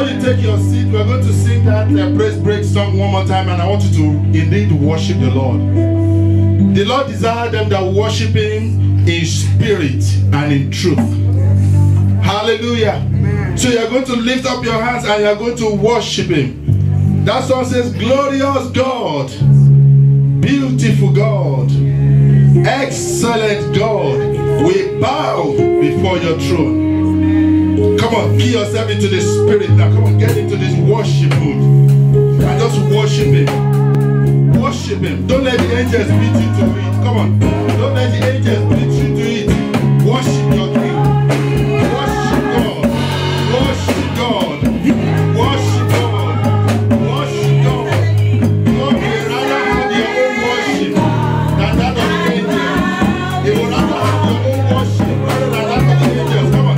you take your seat, we're going to sing that praise break song one more time, and I want you to indeed worship the Lord. The Lord desires them that worship Him in spirit and in truth. Hallelujah. Amen. So you're going to lift up your hands and you're going to worship Him. That song says, glorious God, beautiful God, excellent God, we bow before your throne. Come on, get yourself into the spirit now. Come on, get into this worship mood. And just worship Him. Worship Him. Don't let the angels beat you to it. Come on. Don't let the angels beat you to it. Worship your King. Worship God. Worship God. Worship God. Worship God. God will rather have your own worship than that of the angels. He will rather have your own worship rather than that of the angels. Come on.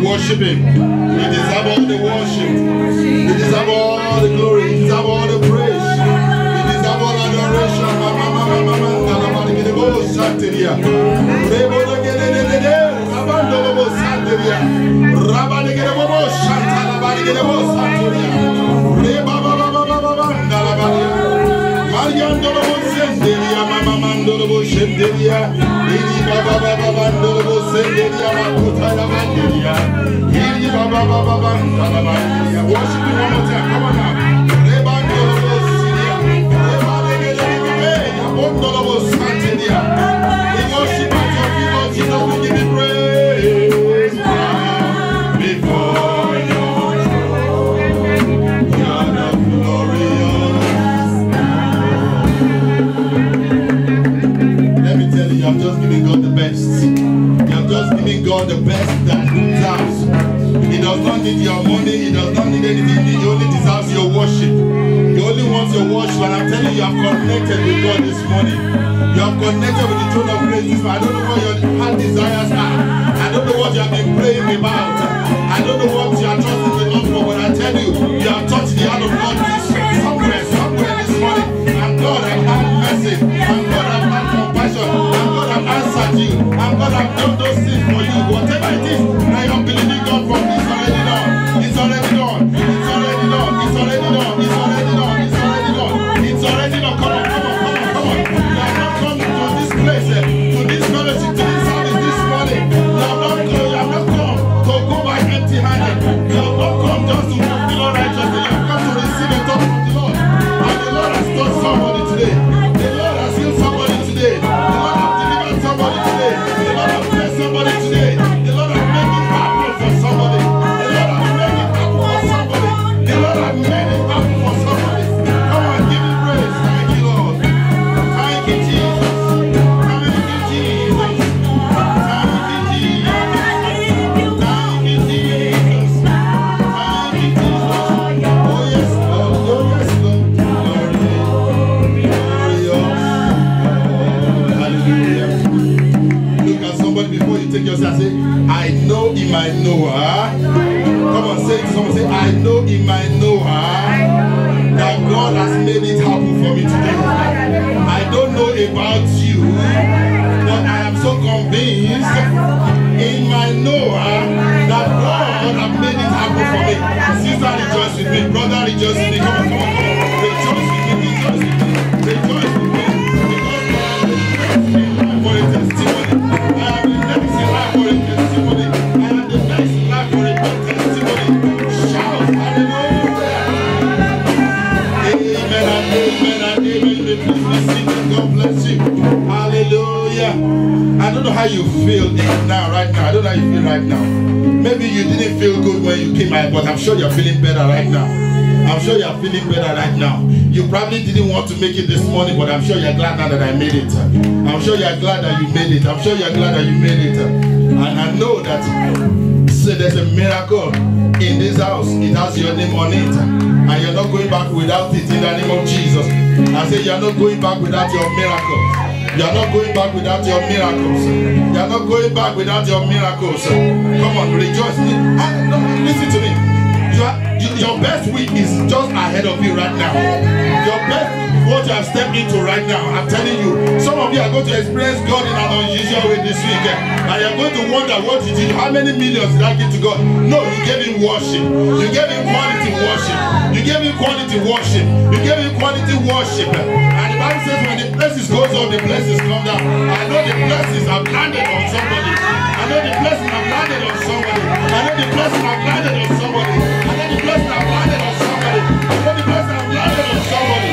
Worship Him. He deserves all the worship. He deserves all the glory. He deserves all the praise. He deserves all adoration. Worship Him one more time. Come on now. Before your throne, you're the glorious. just giving God the best that He deserves. He does not need your money. He does not need anything. He only deserves your worship. He only wants your worship. And I'm telling you, you have connected with God this morning. You have connected with the throne of grace this morning. I don't know what your heart desires are. I don't know what you have been praying about. I don't know what you are trusting the Lord for. But I tell you, you have touched the heart of God somewhere this morning. And God has had mercy. And God has had compassion. And God has answered you. And God has done those things for you. Whatever it is that you are believing God for, it's already done. It's already done. It's already done. It's already done. It's already done. It's already done. It's already done. Come on, come on, come on, come on. You have not come to this place, to this fellowship, to this service this morning. You have not come to go by empty-handed. You have not come just to fulfill all righteousness. You have come to receive a touch from the Lord. And the Lord has touched somebody today. The Lord has healed somebody today. The Lord has delivered somebody today. The Lord has blessed somebody today. The Lord has made it happen for somebody. The Lord has made it happen for somebody. The Lord has made it happen for somebody. Come on, give me praise. Thank you, Lord. Thank you, Jesus. Thank you, Jesus. Thank you, Jesus. Thank you, Jesus. Thank you, Jesus. Oh, yes, Lord. Oh, yes, Lord. Hallelujah. Look at somebody before you take yourself and say, I know in my Noah. Come on, say it to someone. Say, I know in my Noah that God has made it happen for me today. I don't know about you, but I am so convinced in my Noah that God has made it happen for me. Sister, rejoice with me. Brother, rejoice with me. Come on, come on, come on. Rejoice with me. Rejoice with me. Rejoice with me. Because I am the next in line for a testimony. I am the next in line for a testimony. I am the next in line for a testimony. Shout hallelujah. Amen and amen and amen. Please be seated. God bless you. Hallelujah. I don't know how you feel now, right now. I don't know how you feel right now. Maybe you didn't feel good when you came out, but I'm sure you're feeling better right now. I'm sure you're feeling better right now. You probably didn't want to make it this morning, but I'm sure you're glad now that I made it. I'm sure you're glad that you made it. I'm sure you're glad that you made it. And I know that there's a miracle in this house. It has your name on it. And you're not going back without it in the name of Jesus. I say you're not going back without your miracle. You are not going back without your miracles. You are not going back without your miracles. Come on, rejoice. Listen to me. Your best week is just ahead of you right now. Your best, what you have stepped into right now. I'm telling you, some of you are going to experience God in an unusual way this week. And you're going to wonder, what did you do? How many millions did I give to God? No, you gave him worship. You gave him quality worship. You gave him quality worship. You gave him quality worship. And the Bible says when the blessings goes up, the blessings come down. I know the blessings have landed on somebody. I know the blessings have landed on somebody. I know the blessings have landed on somebody. I know the blessings have landed on somebody. I know the blessings have landed on somebody.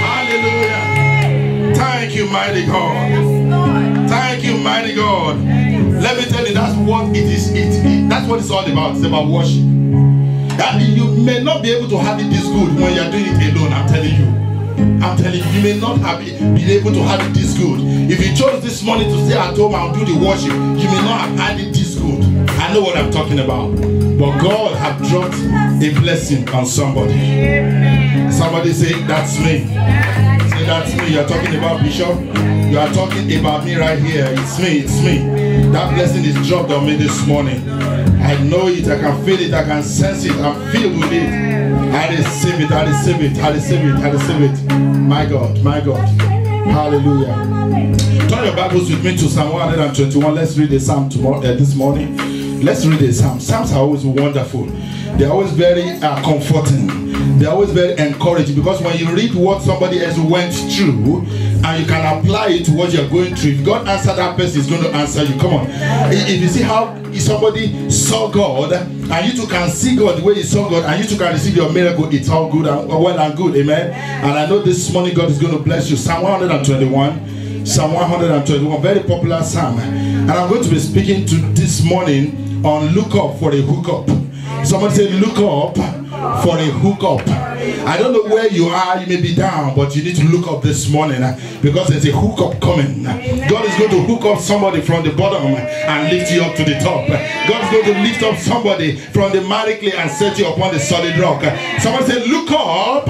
Hallelujah. Thank you, mighty God. Thank you, mighty God. Let me tell you, that's what it is. That's what it's all about. It's about worship. You may not be able to have it this good when you're doing it alone. I'm telling you. I'm telling you, you may not have be able to have it this good. If you chose this morning to stay at home and do the worship, you may not have had it this good. I know what I'm talking about. But God has dropped a blessing on somebody. Somebody say, that's me. Say, that's me. You're talking about Bishop. You are talking about me right here. It's me. It's me. That blessing is dropped on me this morning. I know it. I can feel it. I can sense it. I'm filled with it. I receive it. I receive it. I receive it. I receive it. My God. My God. Hallelujah. Turn your Bibles with me to Psalm 121. Let's read the Psalm this morning. Let's read the Psalm. Psalms are always wonderful. They're always very comforting. They're always very encouraging, because when you read what somebody else went through and you can apply it to what you're going through, if God answered that person, is going to answer you. Come on. If you see how somebody saw God and you too can see God the way you saw God, and you too can receive your miracle, it's all good and well and good. Amen. And I know this morning God is going to bless you. Psalm 121. Psalm 121, very popular psalm. And I'm going to be speaking to this morning on look up for a hookup. Somebody say look up for a hookup. I don't know where you are. You may be down, but you need to look up this morning because there's a hookup coming. God is going to hook up somebody from the bottom and lift you up to the top. God is going to lift up somebody from the miry clay and set you upon the solid rock. Someone say, look up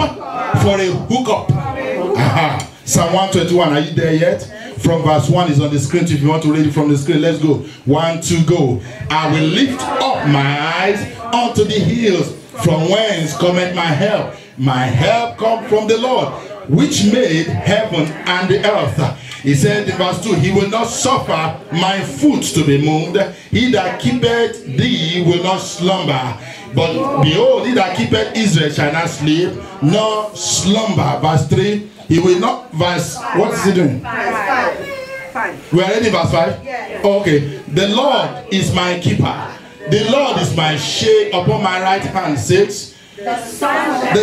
for a hookup. Aha. Psalm 121. Are you there yet? From verse 1 is on the screen. If you want to read it from the screen, let's go. 1, 2, go. I will lift up my eyes unto the hills, from whence cometh my help. My help comes from the Lord, which made heaven and the earth. He said in verse 2, he will not suffer my foot to be moved. He that keepeth thee will not slumber. But behold, he that keepeth Israel shall not sleep, nor slumber. Verse 3, he will not, verse, what is he doing? 5. We are ready, verse 5? Yeah. Okay. The Lord is my keeper. The Lord is my shade upon my right hand. 6. The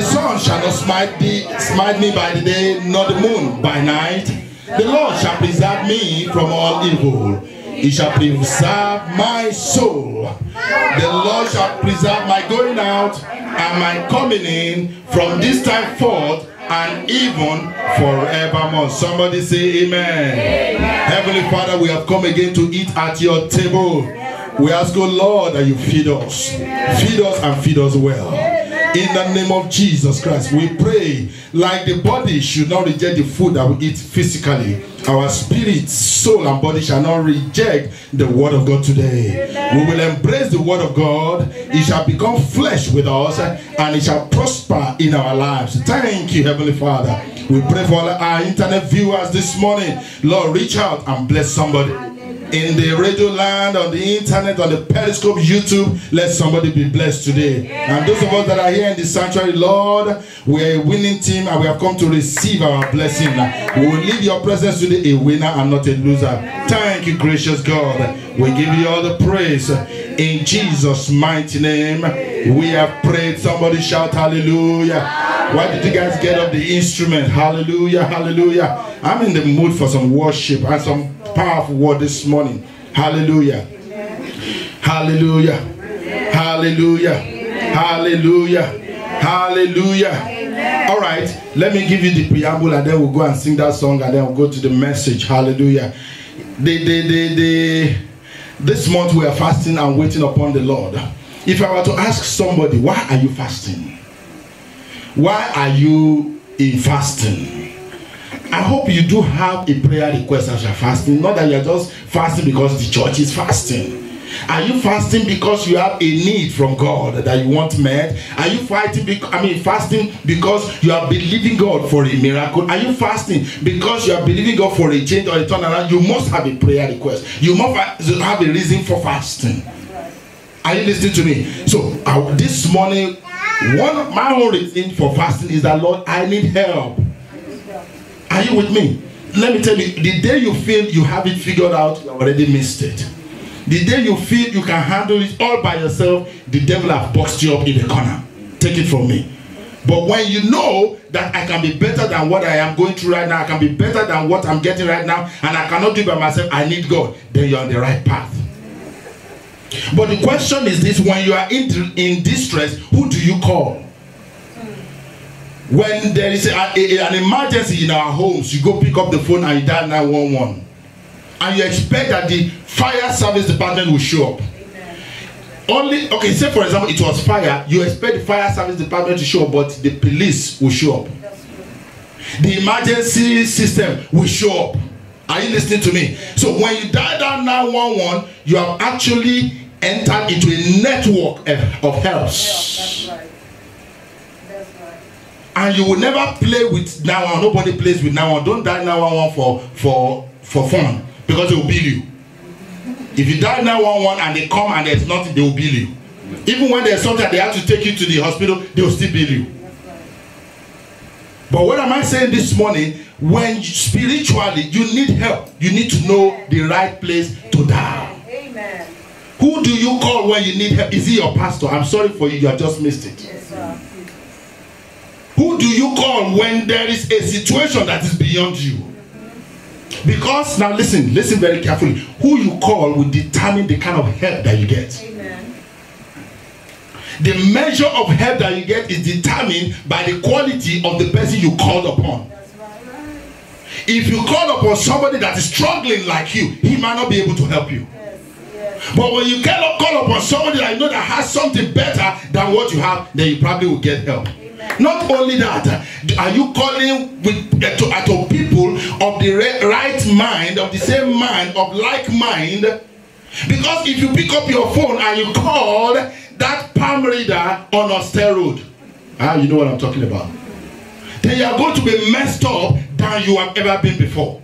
sun shall not smite me by the day, nor the moon by night. The Lord shall preserve me from all evil. He shall preserve my soul. The Lord shall preserve my going out and my coming in from this time forth and even forevermore. Somebody say amen. Amen. Heavenly Father, we have come again to eat at your table. We ask, oh Lord, that you feed us. Feed us and feed us well. In the name of Jesus Christ, we pray like the body should not reject the food that we eat physically. Our spirit, soul, and body shall not reject the word of God today. We will embrace the word of God. It shall become flesh with us and it shall prosper in our lives. Thank you, Heavenly Father. We pray for all our internet viewers this morning. Lord, reach out and bless somebody. In the radio land, on the internet, on the Periscope, YouTube, let somebody be blessed today. And those of us that are here in the sanctuary, Lord, we are a winning team and we have come to receive our blessing. We will leave your presence today a winner and not a loser. Thank you, gracious God. We give you all the praise. In Jesus' mighty name, we have prayed. Somebody shout hallelujah. Why did you guys get up the instrument? Hallelujah, hallelujah. I'm in the mood for some worship and some powerful word this morning. Hallelujah. Hallelujah. Hallelujah. Hallelujah. Hallelujah. All right, let me give you the preamble and then we'll go and sing that song and then we'll go to the message. Hallelujah. This month we are fasting and waiting upon the Lord. If I were to ask somebody, why are you fasting? Why are you in fasting? I hope you do have a prayer request as you're fasting. Not that you're just fasting because the church is fasting. Are you fasting because you have a need from God that you want met? Are you fasting because you are believing God for a miracle? Are you fasting because you are believing God for a change or a turnaround? You must have a prayer request. You must have a reason for fasting. Are you listening to me? So this morning, one of my own reason for fasting is that, Lord, I need help. Are you with me? Let me tell you, the day you feel you have it figured out, you already missed it. The day you feel you can handle it all by yourself, the devil has boxed you up in the corner. Take it from me. But when you know that I can be better than what I am going through right now, I can be better than what I'm getting right now, and I cannot do it by myself, I need God, then you're on the right path. But the question is this: when you are in distress, who do you call? When there is an emergency in our homes, you go pick up the phone and you dial 911. And you expect that the fire service department will show up. Only, okay, say for example it was fire, you expect the fire service department to show up, but the police will show up. The emergency system will show up. Are you listening to me? So when you dial down 911, you have actually entered into a network of helps. Yeah, that's right. That's right. And you will never play with 911. Nobody plays with 911. Don't dial 911 for fun, because they will bill you. If you dial 911 and they come and there's nothing, they will bill you. Even when there's something they have to take you to the hospital, they will still bill you. But what am I saying this morning? When spiritually you need help, you need to know the right place to dial. Amen. Who do you call when you need help? Is he your pastor? I'm sorry for you, you have just missed it. Yes, sir. Who do you call when there is a situation that is beyond you? Because, now listen very carefully. Who you call will determine the kind of help that you get. Amen. The measure of help that you get is determined by the quality of the person you called upon. If you call upon somebody that is struggling like you, he might not be able to help you. But when you call upon somebody that you know that has something better than what you have, then you probably will get help. Not only that, are you calling to people of the right mind, of the same mind, of like mind? Because if you pick up your phone and you call that palm reader on a steroid, you know what I'm talking about, then you are going to be messed up than you have ever been before.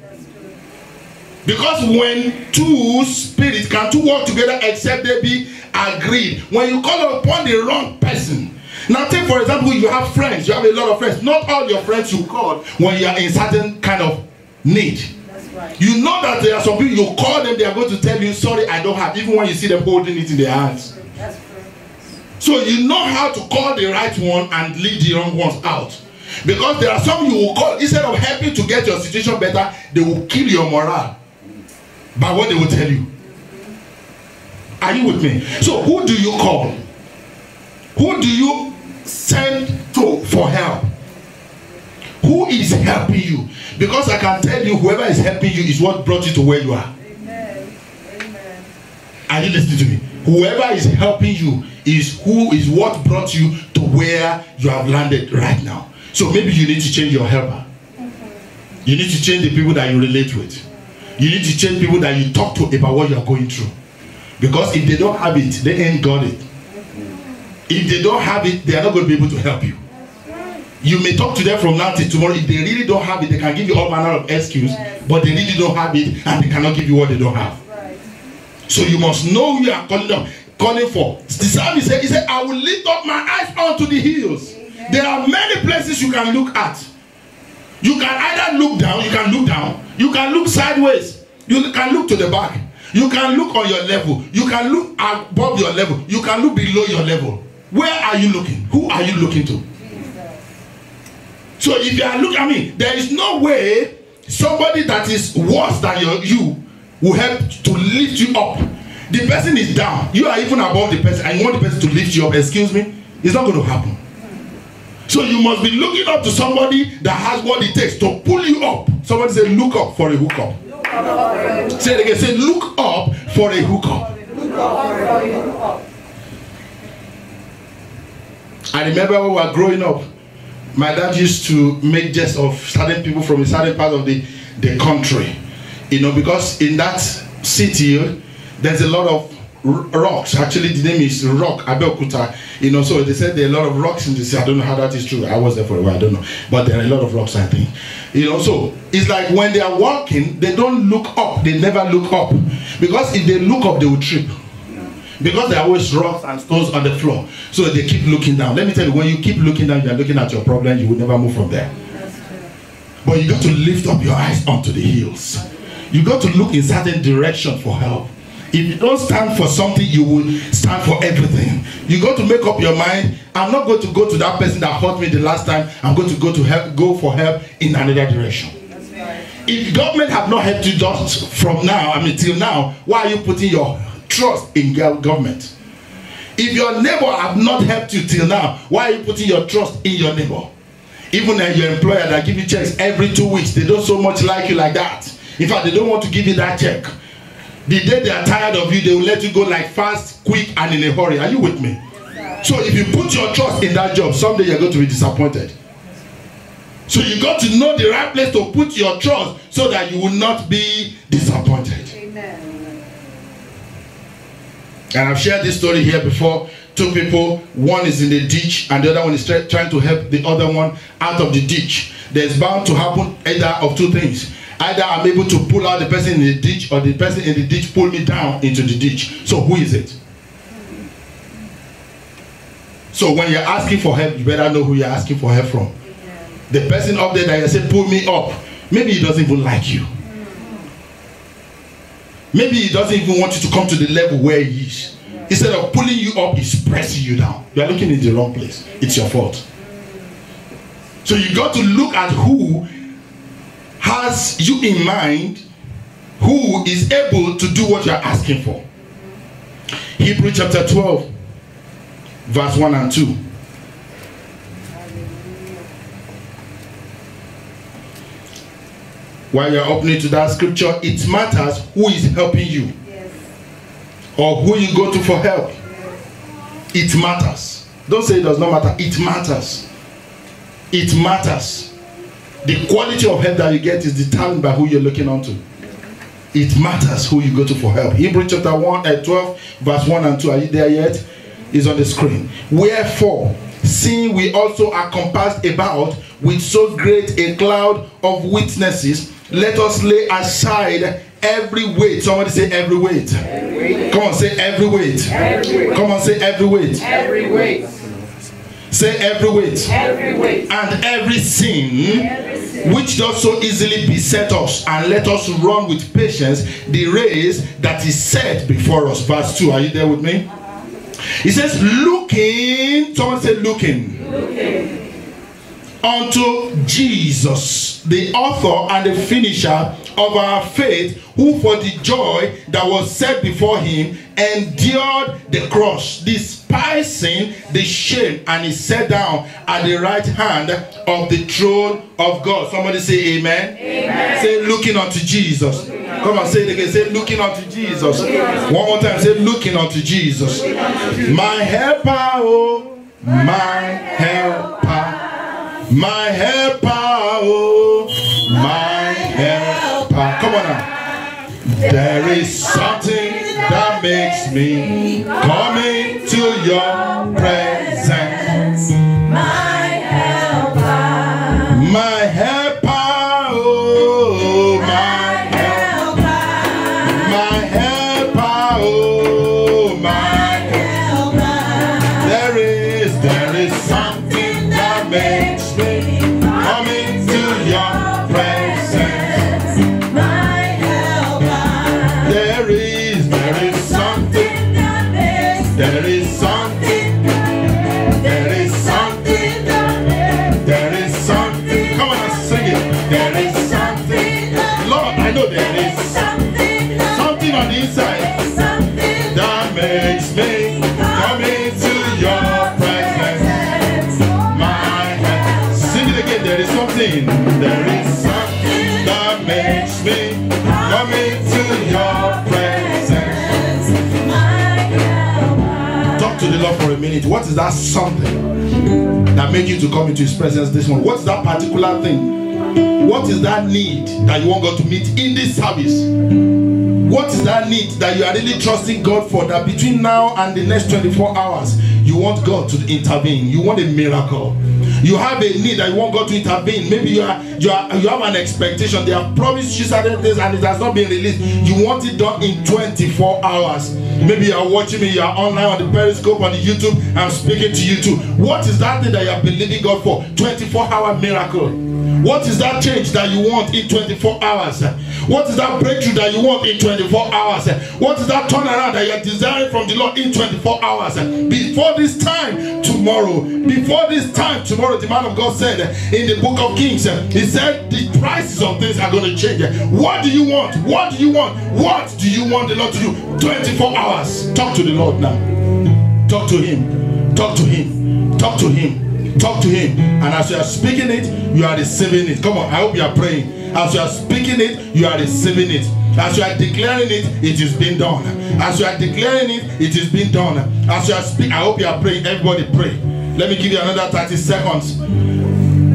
Because when two spirits can work together except they be agreed, when you call upon the wrong person. Now take for example, you have friends, you have a lot of friends. Not all your friends you call when you are in certain kind of need. That's right. You know that there are some people you call them, they are going to tell you, sorry, I don't have, even when you see them holding it in their hands. That's true. So you know how to call the right one and leave the wrong ones out. Because there are some you will call, instead of helping to get your situation better, they will kill your morale by what they will tell you. Are you with me? So who do you call? Who do you send to for help? Who is helping you? Because I can tell you, whoever is helping you is what brought you to where you are. Amen. Amen. Are you listening to me? Whoever is helping you is what brought you to where you have landed right now. So maybe you need to change your helper. You need to change the people that you relate with. You need to change people that you talk to about what you are going through. Because if they don't have it, they ain't got it. If they don't have it, they are not going to be able to help you. You may talk to them from now till tomorrow. If they really don't have it, they can give you all manner of excuse, but they really don't have it and they cannot give you what they don't have. So you must know who you are calling for. The psalmist said, he said, I will lift up my eyes unto the hills. There are many places you can look at. You can either look down, you can look sideways, you can look to the back, you can look on your level, you can look above your level, you can look below your level. Where are you looking? Who are you looking to? So if you are looking, there is no way somebody that is worse than you will help to lift you up. The person is down, you are even above the person, and you want the person to lift you up. Excuse me, it's not going to happen. So you must be looking up to somebody that has what it takes to pull you up. Somebody say, look up for a hookup. Say it again. Say, look up for a hookup. I remember when we were growing up, my dad used to make jest of certain people from a certain part of the country. You know, because in that city, there's a lot of rocks. Actually, the name is Rock Abeokuta. You know, so they said there are a lot of rocks in the sea. I don't know how that is true. I was there for a while. I don't know, but there are a lot of rocks, I think. You know, so it's like when they are walking, they don't look up. They never look up, because if they look up, they will trip. Because there are always rocks and stones on the floor, so they keep looking down. Let me tell you, when you keep looking down, you are looking at your problem. You will never move from there. But you got to lift up your eyes onto the hills. You got to look in certain direction for help. If you don't stand for something, you will stand for everything. You got to make up your mind. I'm not going to go to that person that hurt me the last time. I'm going to go for help in another direction. Right. If government have not helped you just from now, till now, why are you putting your trust in government? If your neighbor have not helped you till now, why are you putting your trust in your neighbor? Even your employer that give you checks every 2 weeks, they don't so much like you like that. In fact, they don't want to give you that check. The day they are tired of you, they will let you go like fast, quick, and in a hurry. Are you with me? So if you put your trust in that job, someday you're going to be disappointed. So you got to know the right place to put your trust so that you will not be disappointed. Amen. And I've shared this story here before. Two people, one is in the ditch and the other one is trying to help the other one out of the ditch. There's bound to happen either of two things. Either I'm able to pull out the person in the ditch, or the person in the ditch pull me down into the ditch. So who is it? So when you're asking for help, you better know who you're asking for help from. The person up there that you say pull me up, maybe he doesn't even like you. Maybe he doesn't even want you to come to the level where he is. Instead of pulling you up, he's pressing you down. You are looking in the wrong place. It's your fault. So you got to look at who has you in mind, who is able to do what you are asking for. Hebrews chapter 12 verse 1 and 2. While you're opening to that scripture, it matters who is helping you. Yes. Or who you go to for help. Yes. It matters. Don't say it does not matter. It matters. It matters. The quality of help that you get is determined by who you're looking onto. It matters who you go to for help. Hebrews chapter 12, verse 1 and 2. Are you there yet? It's on the screen. Wherefore, seeing we also are compassed about with so great a cloud of witnesses, let us lay aside every weight. Somebody say every weight. Every weight. Come on, say every weight. Every weight. Come on, say every weight. Every weight. Say every weight. Every weight. And every sin, which does so easily beset us, and let us run with patience the race that is set before us. Verse 2. Are you there with me? It says, looking. Someone say looking. Looking. Unto Jesus, the author and the finisher of our faith, who for the joy that was set before him endured the cross, despising the shame, and is set down at the right hand of the throne of God. Somebody say amen. Amen. Say looking unto Jesus. Come on, say it again. Say looking unto Jesus. One more time. Say looking unto Jesus. My helper, oh, my helper. My helper, oh, my helper. Come on now. There is something that makes me come into your presence. My helper. My helper, oh, my helper. My helper, oh, my helper. There is something that makes there is something that makes me come into your presence. Talk to the Lord for a minute. What is that something that makes you to come into his presence this morning? What is that particular thing? What is that need that you want God to meet in this service? What is that need that you are really trusting God for, that between now and the next 24 hours you want God to intervene? You want a miracle. You have a need that you want God to intervene. Maybe you have an expectation. They have promised you certain things and it has not been released. You want it done in 24 hours. Maybe you are watching me, you are online on the Periscope, on the YouTube. I'm speaking to you too. What is that thing that you are believing God for? 24-hour miracle. What is that change that you want in 24 hours? What is that breakthrough that you want in 24 hours? What is that turnaround that you are desiring from the Lord in 24 hours? Before this time tomorrow, the man of God said in the book of Kings, he said the prices of things are going to change. What do you want? What do you want? What do you want the Lord to do? 24 hours. Talk to the Lord now. Talk to him. Talk to him. Talk to him. Talk to him. And as you are speaking it, you are receiving it. Come on, I hope you are praying. As you are speaking it, you are receiving it. As you are declaring it, it is being done. As you are declaring it, it is being done. As you are speaking, I hope you are praying. Everybody pray. Let me give you another 30 seconds.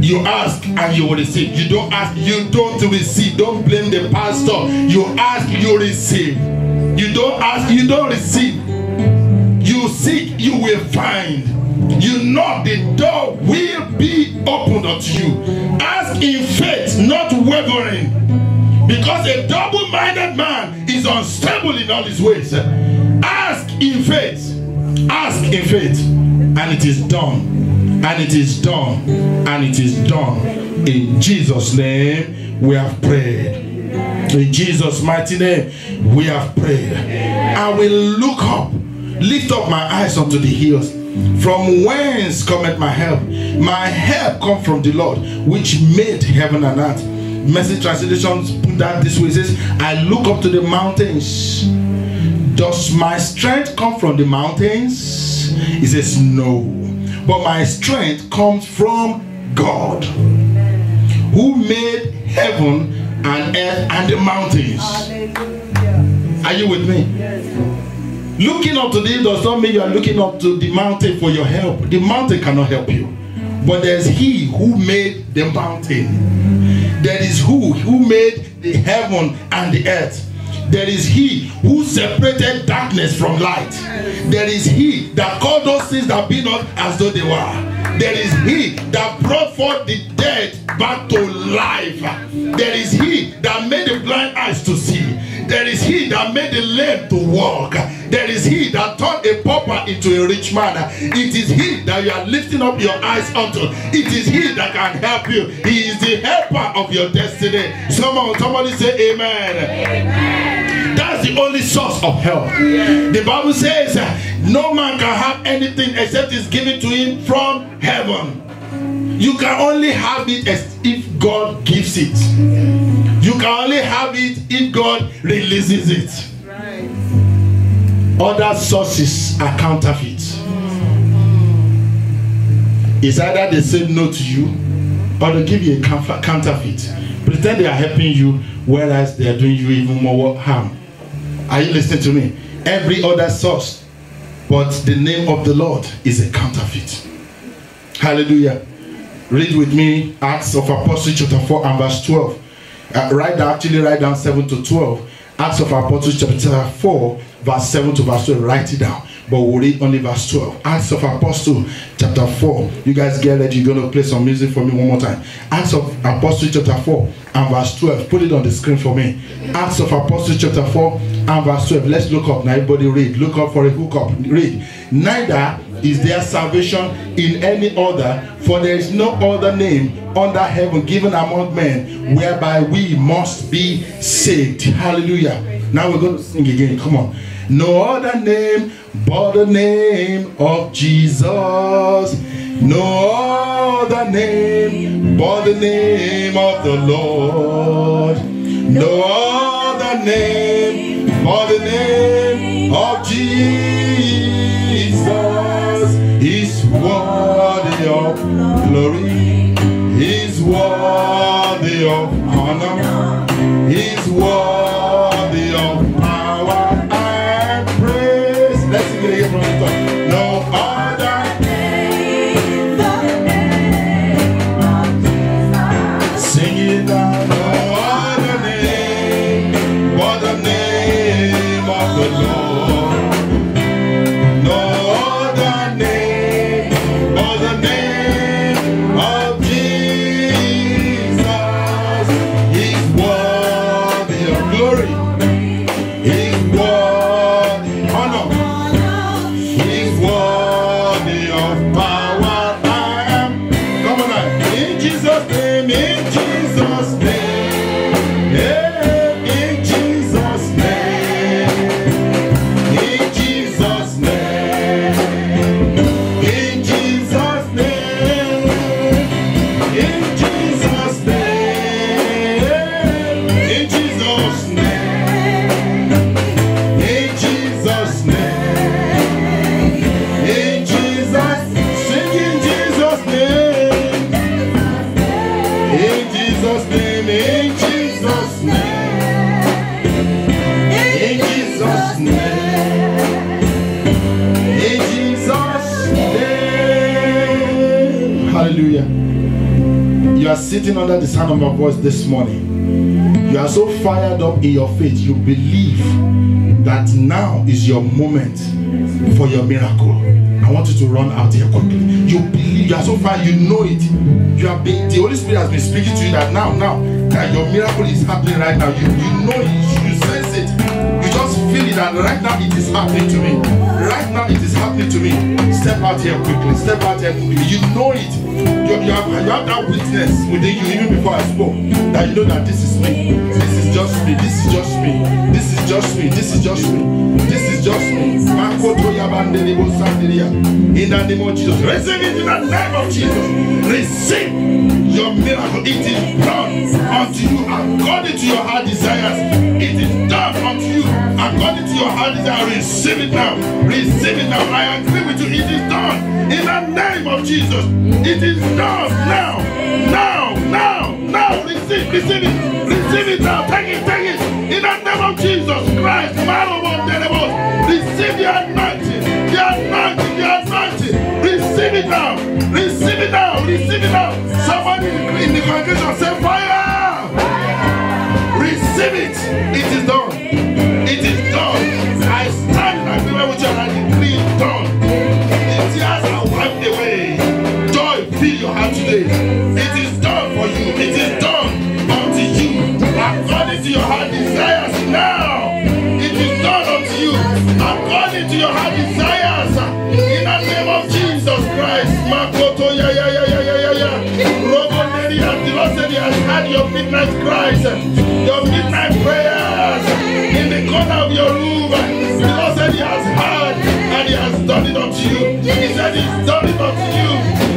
You ask and you will receive. You don't ask, you don't receive. Don't blame the pastor. You ask, you receive. You don't ask, you don't receive. You seek, you will find. You knock, the door will be opened unto you. Ask in faith, not wavering. Because a double-minded man is unstable in all his ways. Ask in faith. Ask in faith. And it is done. And it is done. And it is done. In Jesus' name we have prayed. In Jesus' mighty name we have prayed. I will look up, lift up my eyes unto the hills. From whence cometh my help? My help comes from the Lord, which made heaven and earth. Message translations put that this way. It says, I look up to the mountains. Does my strength come from the mountains? strength. He says, no. But my strength comes from God, who made heaven and earth and the mountains. Hallelujah. Are you with me? Yes. Looking up to this does not mean you are looking up to the mountain for your help. The mountain cannot help you. But there's He who made the mountain. There is who made the heaven and the earth. There is He who separated darkness from light. There is He that called those things that be not as though they were. There is He that brought forth the dead back to life. There is He that made the blind eyes to see. There is He that made the lame to walk. There is He that turned a pauper into a rich man. It is He that you are lifting up your eyes unto. It is He that can help you. He is the helper of your destiny. Somebody say amen. Amen. That's the only source of help. The Bible says no man can have anything except it's given to him from heaven. You can only have it if God gives it. You can only have it if God releases it. Right. Other sources are counterfeit. It's either they say no to you or they give you a counterfeit. Pretend they are helping you, whereas they are doing you even more harm. Are you listening to me? Every other source, but the name of the Lord is a counterfeit. Hallelujah. Read with me Acts of Apostles chapter 4 and verse 12. Write down 7 to 12. Acts of Apostles chapter 4 verse 7 to verse 12. Write it down. But we'll read only verse 12. Acts of Apostles chapter 4. You guys get ready. You're going to play some music for me one more time. Acts of Apostles chapter 4 and verse 12. Put it on the screen for me. Acts of Apostles chapter 4 and verse 12. Let's look up. Now everybody read. Look up for a hookup. Read. Neither is there salvation in any other, for there is no other name under heaven given among men whereby we must be saved. Hallelujah. Now we're going to sing again. Come on. No other name but the name of Jesus. No other name but the name of the Lord. No other name but the name of Jesus. He's worthy of glory. He's worthy of honor. He's worthy of power and praise. Let's sing it again from the top. No other name but the name of Jesus. Sing it down. No other name but the name of the Lord. No other name but the name of Jesus. He's worthy of glory. He's worthy of honor. He's worthy of power. I am. Come on now. In Jesus' name, in Jesus' name. Yeah, in Jesus' name. In Jesus' name. In Jesus' name. In Jesus' name. In Jesus' name. In Jesus' name. In Jesus' sing in Jesus' name. In Jesus' name. In Jesus' name. In Jesus' name. In Jesus' name. Hallelujah. You are sitting under the sound of my voice this morning. You are so fired up in your faith. You believe that now is your moment for your miracle. I want you to run out here quickly. You believe, you are so fired, you know it. You have been, the Holy Spirit has been speaking to you that now that your miracle is happening right now. You know it, you sense it. You just feel it that right now it is happening to me. Right now it is happening to me. Step out here quickly. Step out here quickly. You know it. You have that witness within you even before I spoke. That you know that this is me. This is just me. This is just me. This is just me. This is just me. This is just me. In the name of Jesus. Receive it in the name of Jesus. Receive your miracle. It is done unto you according to your heart desires. It is done unto you according to your heart desire. Receive it now. Receive it now. I agree with you. It is done. In the name of Jesus. It is done now. Now. Now. Now. Receive it. Receive it now. Take it. Take it. In the name of Jesus Christ. Receive the anointing. The anointing. The anointing. Receive it now. Receive it now. Receive it now. Somebody in the congregation say fire. Receive it. It is done. It is done. I stand in agreement with you and I decree it done. The tears are wiped away. Joy fill your heart today. It is done for you. It is done unto you. According to your heart desires now. It is done unto you. According to your heart desires. In the name of Jesus Christ. Makoto ya. The Lord said he has heard your midnight cries, your midnight prayers in the corner of your room. The Lord said he has heard and he has done it unto you. He said he's done it unto you.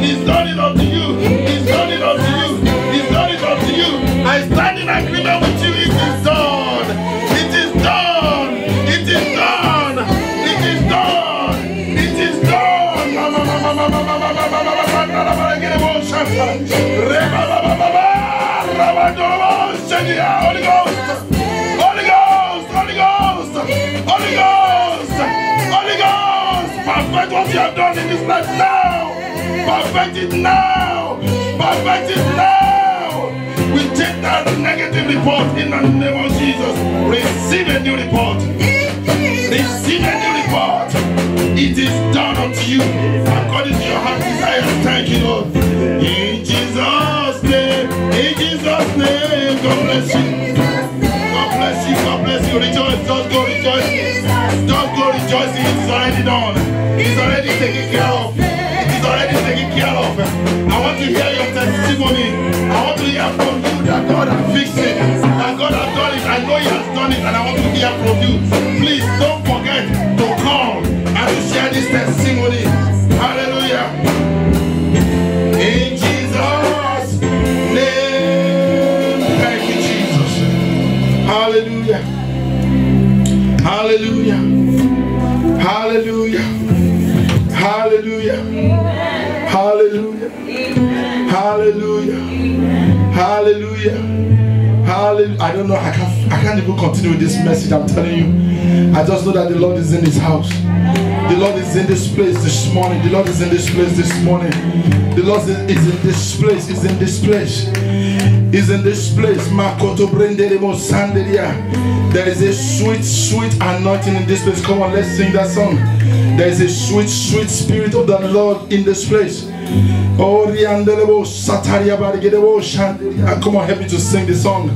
He's done it unto you. He's done it unto you. He's done it unto you. I stand in agreement with you. It is done. It is done. It is done. It is done. It is done. Holy Ghost, Holy Ghost, Holy Ghost, Holy Ghost, Holy Ghost, perfect what you have done in this life now. Perfect it now. Perfect it now. We take that negative report in the name of Jesus. Receive a new report. Receive a new report. It is done unto you according to your heart desire. Thank you, Lord. In Jesus' name. In Jesus' name. God bless you. God bless you. God bless you. Rejoice. Just go rejoice. Just go rejoicing. It is already done. It's already taken care of. It is already taken care of. I want to hear your testimony. I want to hear from you that God has fixed it. That God has done it. I know he has done it and I want to hear from you. Please don't forget to call and to share this testimony. Hallelujah. In Jesus' name. Thank you, Jesus. Hallelujah. Hallelujah. Hallelujah. Hallelujah. Hallelujah. Hallelujah. Hallelujah. Hallelujah. I don't know. I can't even continue with this message. I'm telling you. I just know that the Lord is in this house. The Lord is in this place this morning. The Lord is in this place this morning. The Lord is in this place. Is in this place. Is in this place. There is a sweet, sweet anointing in this place. Come on, let's sing that song. There is a sweet, sweet spirit of the Lord in this place. Oh, come on, help me to sing the song.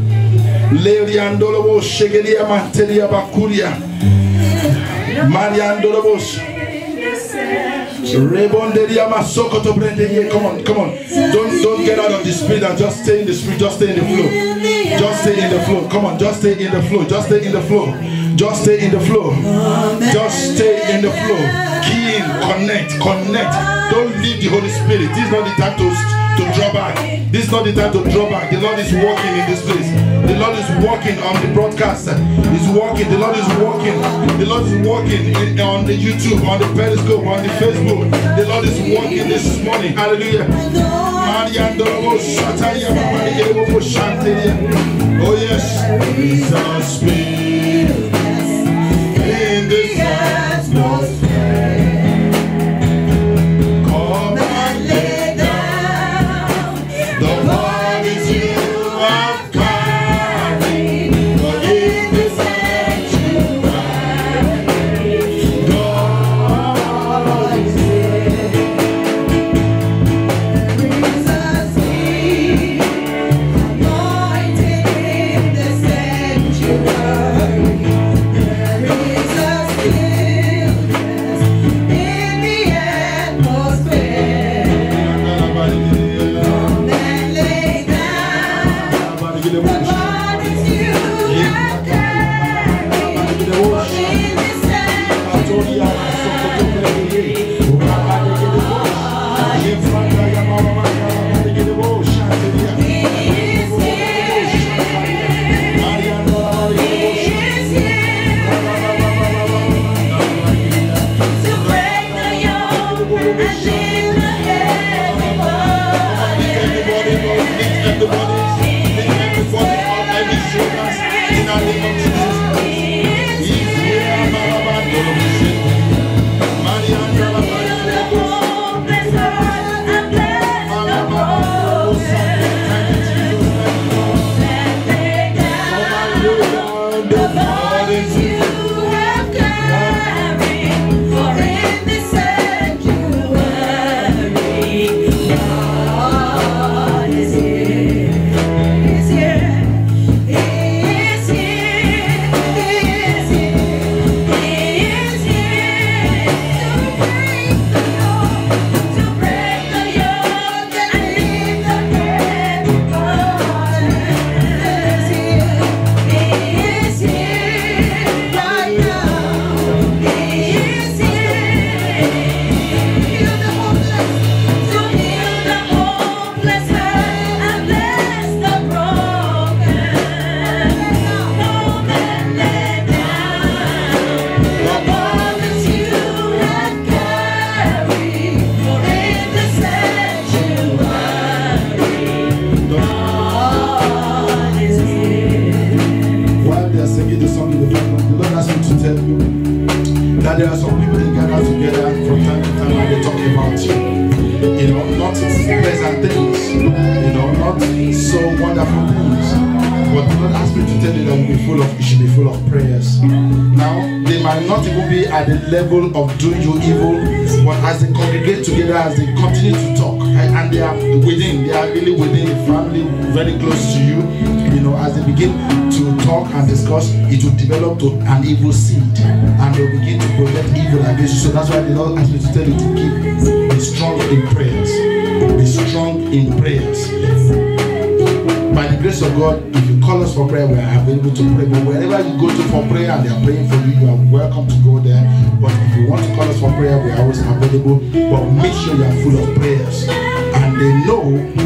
Come on, come on. Don't get out of the spirit and just stay in the spirit, just stay in the flow. Just stay in the flow. Come on, just stay in the flow. Just stay in the flow. Just stay in the flow. Just stay in the flow. Key in, connect. Don't leave the Holy Spirit. This is not the time to draw back. This is not the time to draw back. The Lord is working in this place. The Lord is working on the broadcast. He's working. The Lord is working. The Lord is working on the YouTube, on the Periscope, on the Facebook. The Lord is working this morning. Hallelujah. Oh yes. Jesus speak in this atmosphere. Come and lay down the bodies you have carried. But in this sanctuary, God is here. Jesus speak, anointed in the sanctuary. There is a stillness in the atmosphere. Come and lay down the bodies you have carried. For in this sanctuary, He is here. He is here. there are some people that gather together from time to time and they talk about you. You know, not pleasant things, you know, not so wonderful things. But the Lord asked me to tell you that you should be full of prayers. Now, they might not even be at the level of doing you evil, but as they congregate together, as they continue to talk, and they are really within the family, very close to you, you know, as they begin to talk and discuss, it will develop to an evil seed, and they'll begin to project evil against you. So that's why the Lord asked me to tell you to be strong in prayers. Be strong in prayers. By the grace of God, if you call us for prayer, we are available to pray. But wherever you go to for prayer and they are praying for you, you are welcome to go there. But if you want to call us for prayer, we are always available. But make sure you are full of prayers. And they know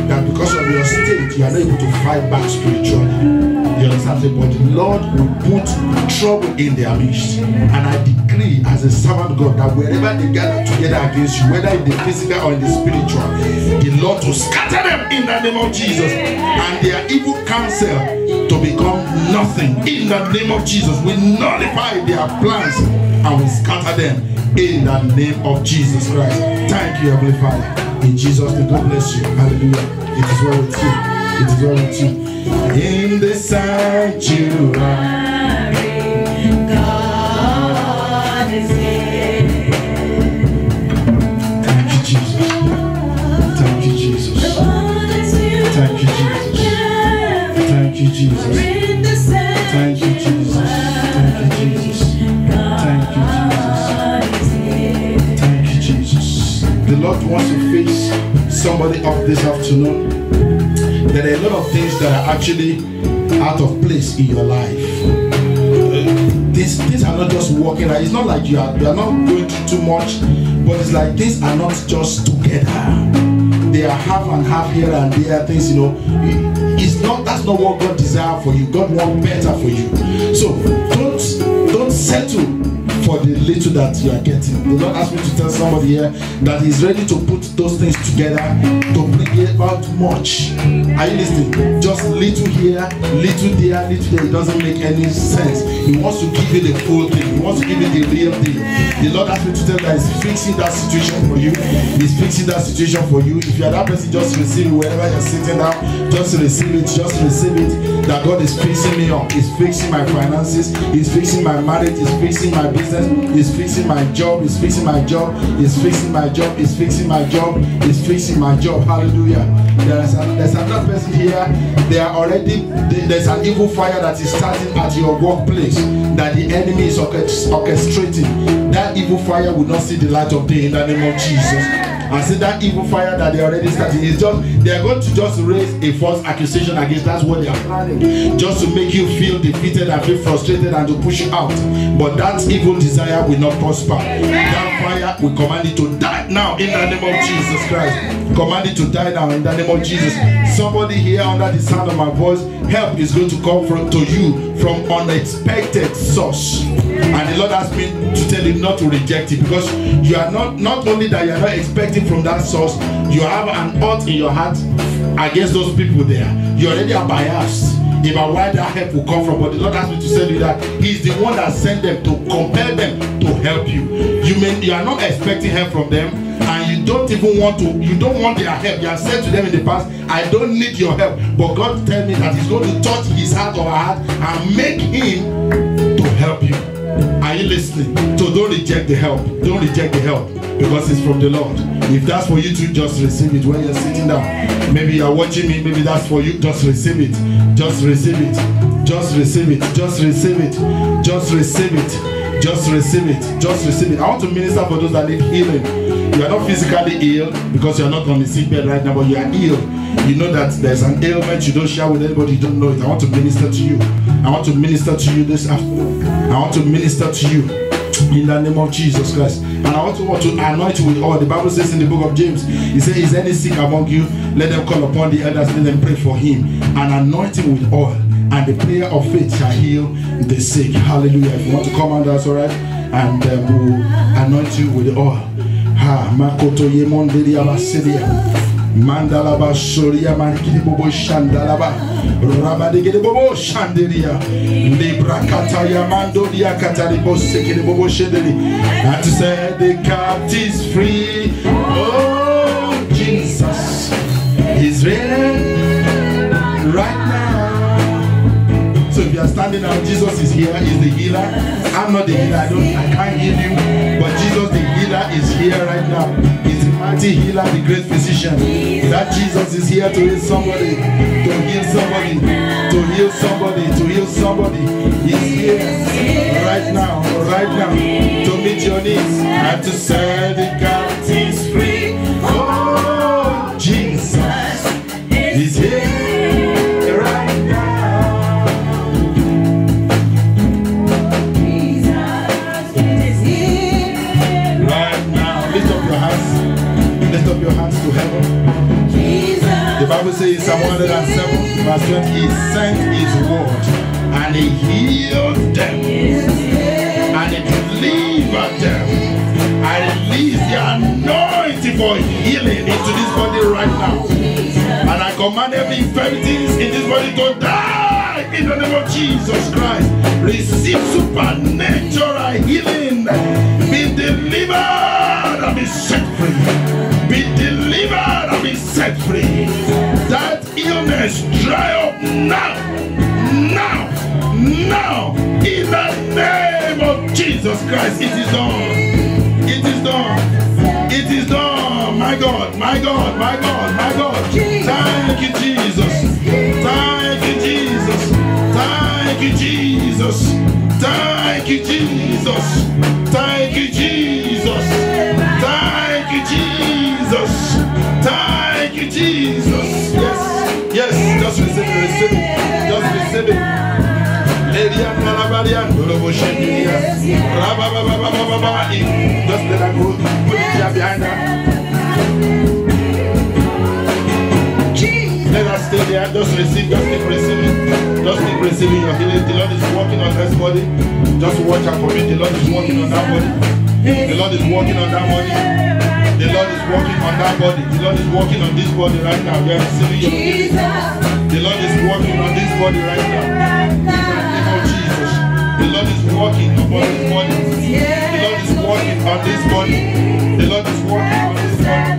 that because of your state, you are not able to fight back spiritually. You understand? But the Lord will put trouble in their midst. And I decree as a servant of God that wherever they gather together against you, whether in the physical or in the spiritual, the Lord will scatter them in the name of Jesus. And their evil counsel to become nothing in the name of Jesus. We nullify their plans and we scatter them in the name of Jesus Christ. Thank you, Heavenly Father. In Jesus' name, God bless you. Hallelujah. It is well with you. It is well with you. In the sanctuary, God is here. Thank you, Jesus. Thank you, Jesus. Thank you, Jesus. Thank you, Jesus. Thank you, Jesus. Thank you, Jesus. Thank you, Jesus. Thank you, Jesus. The Lord wants to face somebody up this afternoon. There are a lot of things that are actually out of place in your life. Things are not just working. It's not like you are not going through too much, but it's like things are not just together. They are half and half here and there. Things, you know, that's not what God desires for you. God wants better for you. So don't settle for the little that you are getting. The Lord asked me to tell somebody here that He's ready to put those things together to bring about much. Are you listening? Just little here, little there, little there. It doesn't make any sense. He wants to give you the full thing. He wants to give you the real thing. The Lord asked me to tell that He's fixing that situation for you. He's fixing that situation for you. If you are that person, just receive it wherever you're sitting down. Just receive it. Just receive it. That God is fixing me up. He's fixing my finances. He's fixing my marriage. He's fixing my business. He's fixing my job. He's fixing my job. He's fixing my job. He's fixing my job. He's fixing my job. Hallelujah. There's another person here. There's an evil fire that is starting at your workplace that the enemy is orchestrating. That evil fire will not see the light of day in the name of Jesus. I said that evil fire that they already started is just, they are going to just raise a false accusation against. That's what they are planning, just to make you feel defeated and feel frustrated and to push you out. But that evil desire will not prosper. That fire, we command it to die now in the name of Jesus Christ. Command it to die now in the name of Jesus. Somebody here under the sound of my voice, help is going to come to you from unexpected source. And the Lord asked me to tell you not to reject it, because you are not only that you are not expecting from that source, you have an ought in your heart against those people there. You already are biased about where that help will come from. But the Lord asked me to tell you that He's the one that sent them to compel them to help you. You are not expecting help from them, and you don't even want to. You don't want their help. You have said to them in the past, I don't need your help. But God tell me that He's going to touch his heart or her heart and make him to help you. Are you listening? So don't reject the help. Don't reject the help, because it's from the Lord. If that's for you to just receive it when you're sitting down. Maybe you're watching me, maybe that's for you. Just receive it. Just receive it. Just receive it. Just receive it. Just receive it. Just receive it. Just receive it. I want to minister for those that need healing. You are not physically ill because you are not on the sick bed right now, but you are ill. You know that there's an ailment you don't share with anybody, you don't know it. I want to minister to you. I want to minister to you this afternoon. I want to minister to you in the name of Jesus Christ. And I want to anoint you with oil. The Bible says in the book of James, it says, is any sick among you? Let them call upon the elders, let them pray for him, and anoint him with oil. And the prayer of faith shall heal the sick. Hallelujah. If you want to come on, that's all right. And we'll anoint you with oil. Ha, makoto yemon delia basidia. Mandalaba Soria Mankini Bobo Shandalaba Rabadigede Bobo Shandelia Librakata Yamandolia Kataribo Sekede Bobo Shendeli. And to set the captives free. Oh, Jesus is reigning right now. So if you are standing now, Jesus is here, is the healer. I'm not the healer, I can't heal you, but Jesus the healer is here right now. He's the mighty healer, the great physician. That Jesus is here to heal somebody, to heal somebody, to heal somebody, to heal somebody. He's here right now, to meet your needs and to set the captives free. Oh, Jesus is here right now. Lift up your hands to heaven. The Bible says in Psalm 107 verse 20, He sent His word and He healed them and He delivered them. I release the anointing for healing into this body right now. And I command every infirmity in this body to die in the name of Jesus Christ. Receive supernatural healing. Be delivered and be set free. Be delivered and be set free. That illness dry up now. In the name of Jesus Christ. It is done. It is done. It is done. My God. Thank you, Jesus. Thank you, Jesus. Thank you, Jesus. Thank you, Jesus. Thank you, Jesus. Thank you, Jesus. Thank you, Jesus. Yes. Just receive it. Just receive it. Just let her go. Put it here behind her. Let us stay there. Just receive. Just keep receiving. Just keep receiving your healing. The Lord is working on this body. Just watch out for me. The Lord is working on that body. The Lord is working on that body. The Lord is working on that body. The Lord is working on this body right now. You are receiving your healing. The Lord is working on this body right now. In the name of Jesus. The Lord is working upon this body. The Lord is working on this body. The Lord is working on this body.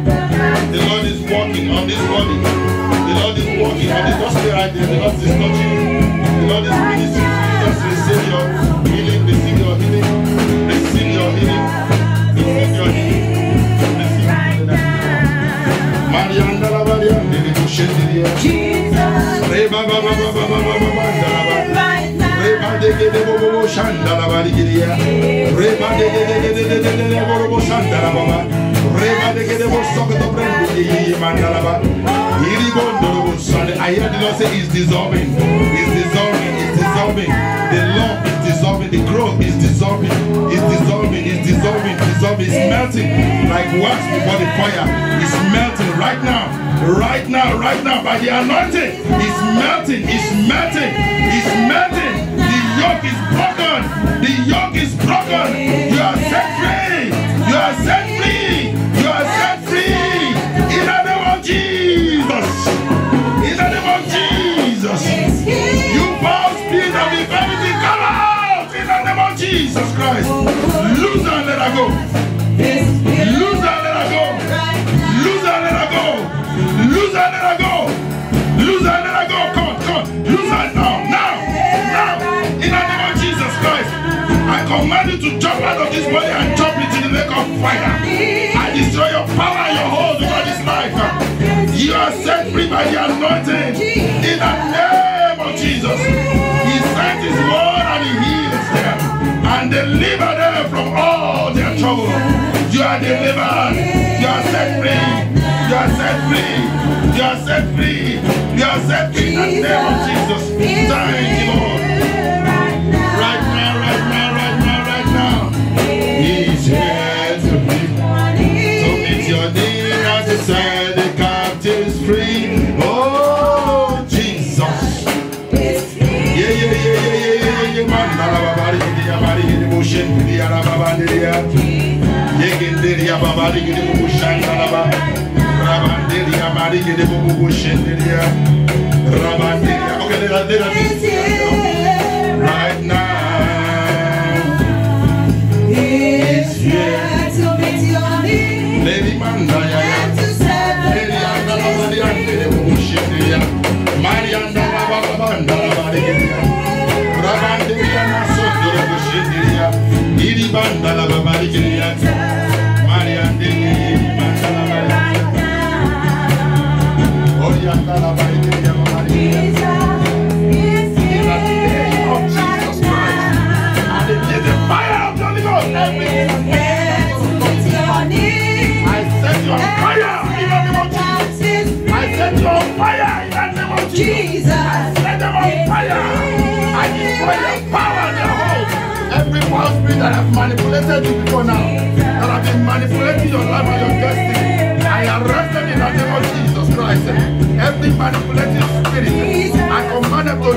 The Lord is working on this body. The Lord is working on this. Just stay right there. The Lord is touching you. The Lord is ministering to you. Just receive your healing. Receive your healing. Receive your healing. Receive your healing. Marianda la variante di Bushendia. Reba baba baba baba baba Reba de bobo shanda la varigiria. Reba de bobo shanda la baba. Reba de bobo sokoto prendi mandala ba. Iri bondo bobo shanda. I hear the Lord say it's dissolving. It's dissolving. It's dissolving. The lump is dissolving. The growth is dissolving. It's dissolving. It's dissolving. Dissolving. It's melting like wax before the fire. It's melting right now. Right now by the anointing. It's melting. It's melting. It's melting. The yoke is broken. The yoke is broken. You are set free. You are set free. You are set free. In the name of Jesus. In the name of Jesus. You foul spirit of infirmity, come out. In the name of Jesus Christ. Lose and let her go. Lose and let her go. Lose and let her go. Lose and let her go. Lose and let her go. Come on. Lose her now. In the name of Jesus Christ. I command you to jump out of this body and jump into the lake of fire. I destroy your power and your hold over this life. You are set free by the anointing. In the name of Jesus. He sent His word and He heals them and deliver them from all their trouble. You are delivered. You are set free. You are set free. You are set free. You are set free in the name of Jesus. Thank you, Lord. Right now. He's here to be. So meet your need as to set the captives free. Oh, Jesus. Yeah. Okay, let right now. It's here to meet your need. Lady Mandaya. And to serve the Marianda Banda Barigeria. Rabanderia Sodoro Bushidia. Iri Banda Barigeria. Mariande Mandala Barigeria. Orianda Barigeria. Jesus, set them on fire. I destroy your power in your home. Every false spirit that have manipulated you before now, that have been manipulating your life and your destiny, I arrest them in the name of Jesus Christ. Every manipulative spirit, I command them to